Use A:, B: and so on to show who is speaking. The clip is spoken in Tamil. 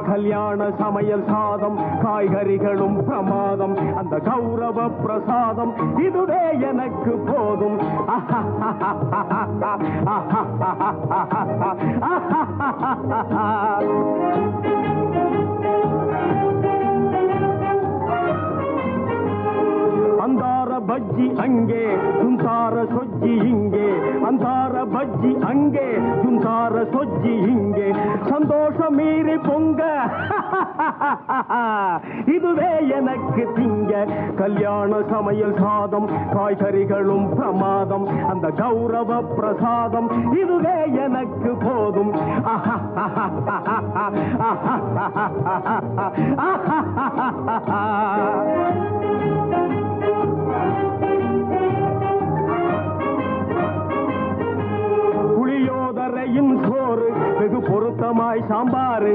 A: கல்யாண சமையல் சாதம் காய்கறிகளும் பிரமாதம் அந்த கௌரவ பிரசாதம் இதுவே எனக்கு போதும் அந்தார பஜ்ஜி அங்கே சுந்தார சொஜ்ஜி இங்கே அந்தார பஜ்ஜி அங்கே சுந்தார சொஜ்ஜி இங்கே சந்தோஷம் மீறி பொங்க இதுவே எனக்கு திங்க கல்யாண சமையல் சாதம் காய்கறிகளும் பிரமாதம் அந்த கௌரவ பிரசாதம் இதுவே எனக்கு போதும் புளியோதரையும் சோறு வெகு பொருத்தமாய் சாம்பாரு